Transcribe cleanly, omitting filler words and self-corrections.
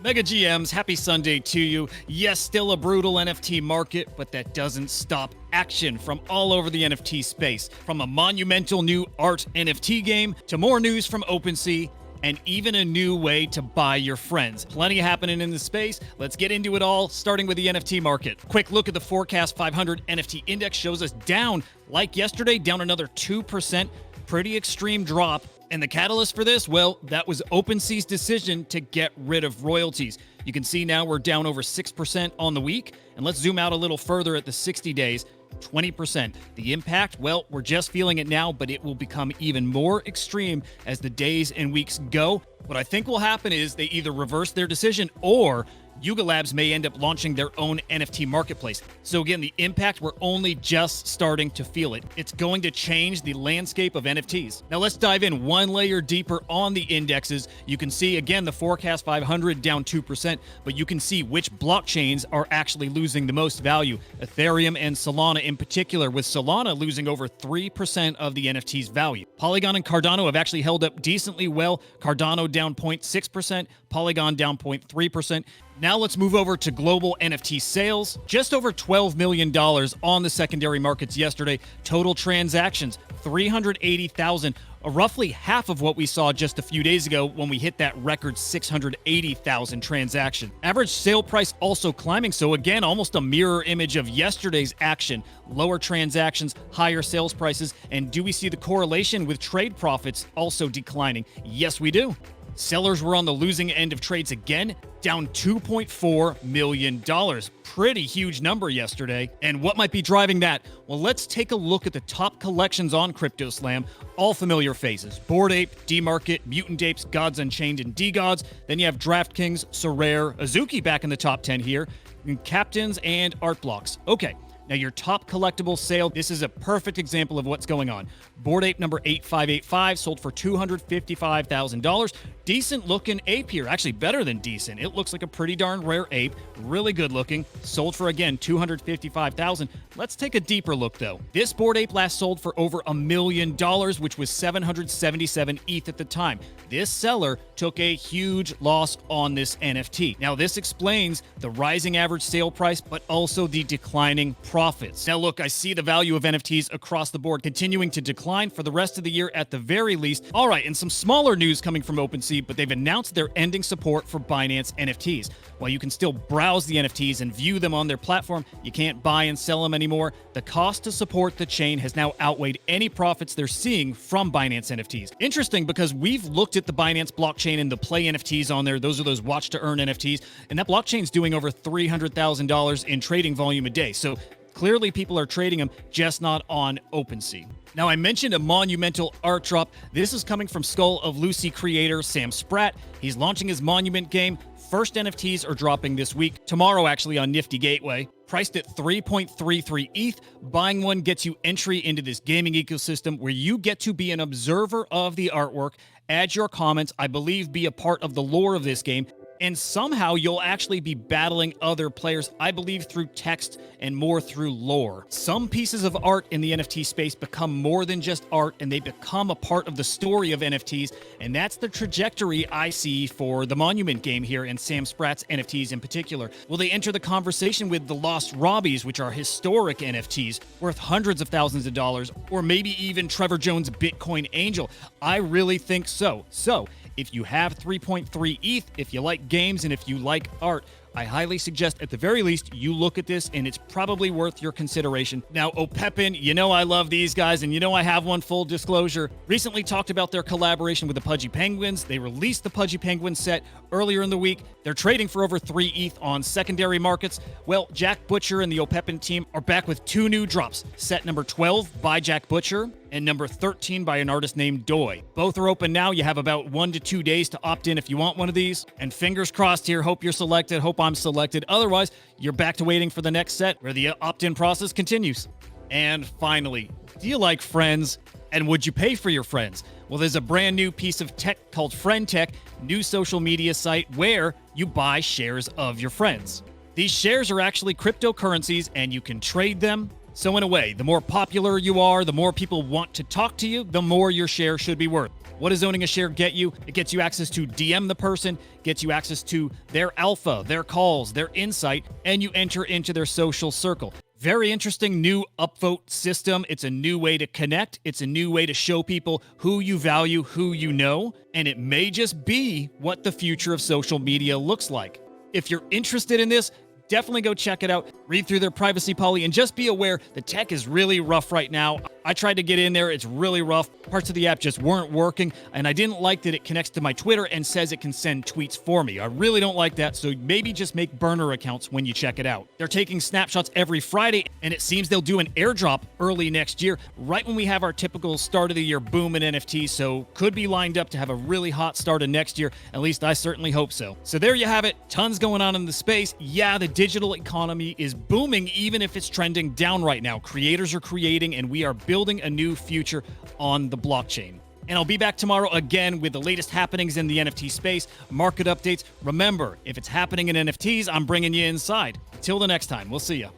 Mega GMs, happy Sunday to you. Yes, still a brutal NFT market, but that doesn't stop action from all over the NFT space. From a monumental new art NFT game to more news from OpenSea, and even a new way to buy your friends. Plenty happening in the space. Let's get into it all, starting with the NFT market. Quick look at the Forkast 500 NFT index shows us down, like yesterday, down another 2%. Pretty extreme drop. And the catalyst for this, well, that was OpenSea's decision to get rid of royalties. You can see now we're down over 6% on the week. And let's zoom out a little further at the 60 days. 20%. The impact, well, we're just feeling it now, but it will become even more extreme as the days and weeks go. What I think will happen is they either reverse their decision or Yuga Labs may end up launching their own NFT marketplace. So again, the impact, we're only just starting to feel it. It's going to change the landscape of NFTs. Now let's dive in one layer deeper on the indexes. You can see, again, the Forkast 500 down 2%, but you can see which blockchains are actually losing the most value. Ethereum and Solana in particular, with Solana losing over 3% of the NFT's value. Polygon and Cardano have actually held up decently well. Cardano down 0.6%, Polygon down 0.3%. Now let's move over to global NFT sales. Just over $12 million on the secondary markets yesterday. Total transactions, 380,000, roughly half of what we saw just a few days ago when we hit that record 680,000 transaction. Average sale price also climbing, so again, almost a mirror image of yesterday's action. Lower transactions, higher sales prices, and do we see the correlation with trade profits also declining? Yes, we do. Sellers were on the losing end of trades again, down $2.4 million. Pretty huge number yesterday. And what might be driving that? Well, let's take a look at the top collections on CryptoSlam. All familiar faces. Bored Ape, D-Market, Mutant Apes, Gods Unchained, and D-Gods. Then you have DraftKings, Sorare, Azuki back in the top 10 here, and Captains, and Art Blocks. Okay. Now, your top collectible sale, this is a perfect example of what's going on. Bored Ape number 8585 sold for $255,000. Decent looking ape here, actually better than decent. It looks like a pretty darn rare ape, really good looking. Sold for, again, $255,000. Let's take a deeper look though. This Bored Ape last sold for over $1 million, which was 777 ETH at the time. This seller took a huge loss on this NFT. Now, this explains the rising average sale price, but also the declining profits. Now, look, I see the value of NFTs across the board continuing to decline for the rest of the year at the very least. All right, and some smaller news coming from OpenSea, but they've announced they're ending support for Binance NFTs. While you can still browse the NFTs and view them on their platform, you can't buy and sell them anymore. The cost to support the chain has now outweighed any profits they're seeing from Binance NFTs. Interesting, because we've looked at the Binance blockchain and the play NFTs on there. Those are those watch to earn NFTs, and that blockchain's doing over $300,000 in trading volume a day. So clearly people are trading them, just not on OpenSea. Now, I mentioned a monumental art drop. This is coming from Skull of Lucy creator Sam Spratt. He's launching his Monument game. First NFTs are dropping this week, tomorrow actually, on Nifty Gateway. Priced at 3.33 ETH, buying one gets you entry into this gaming ecosystem where you get to be an observer of the artwork, add your comments, I believe be a part of the lore of this game, and somehow you'll actually be battling other players, I believe through text and more through lore. Some pieces of art in the NFT space become more than just art, and they become a part of the story of NFTs, and that's the trajectory I see for the Monument game here and Sam Spratt's NFTs in particular. Will they enter the conversation with the Lost Robbies, which are historic NFTs worth hundreds of thousands of dollars, or maybe even Trevor Jones' Bitcoin Angel? I really think so. So, if you have 3.3 ETH, if you like games, and if you like art, I highly suggest at the very least you look at this, and it's probably worth your consideration. Now, Opepen, you know I love these guys, and you know I have one, full disclosure. Recently talked about their collaboration with the Pudgy Penguins. They released the Pudgy Penguin set earlier in the week. They're trading for over 3 ETH on secondary markets. Well, Jack Butcher and the Opepen team are back with 2 new drops. Set number 12 by Jack Butcher, and number 13 by an artist named Doi. Both are open now. You have about 1 to 2 days to opt in if you want one of these. And fingers crossed here, hope you're selected, hope I'm selected. Otherwise, you're back to waiting for the next set where the opt-in process continues. And finally, do you like friends? And would you pay for your friends? Well, there's a brand new piece of tech called Friend.Tech, new social media site where you buy shares of your friends. These shares are actually cryptocurrencies, and you can trade them, So in a way, the more popular you are, the more people want to talk to you, the more your share should be worth. What does owning a share get you? It gets you access to DM the person, gets you access to their alpha, their calls, their insight, and you enter into their social circle. Very interesting new upvote system. It's a new way to connect. It's a new way to show people who you value, who you know, and it may just be what the future of social media looks like. If you're interested in this, definitely go check it out, read through their privacy policy, and just be aware the tech is really rough right now. I tried to get in there. It's really rough. Parts of the app just weren't working, and I didn't like that it connects to my Twitter and says it can send tweets for me. I really don't like that, so maybe just make burner accounts when you check it out. They're taking snapshots every Friday, and it seems they'll do an airdrop early next year, right when we have our typical start of the year boom in NFTs, so could be lined up to have a really hot start of next year. At least I certainly hope so. So there you have it. Tons going on in the space. Yeah, the digital economy is booming, even if it's trending down right now. Creators are creating, and we are building a new future on the blockchain. And I'll be back tomorrow again with the latest happenings in the NFT space, market updates. Remember, if it's happening in NFTs, I'm bringing you inside. Till the next time, we'll see you.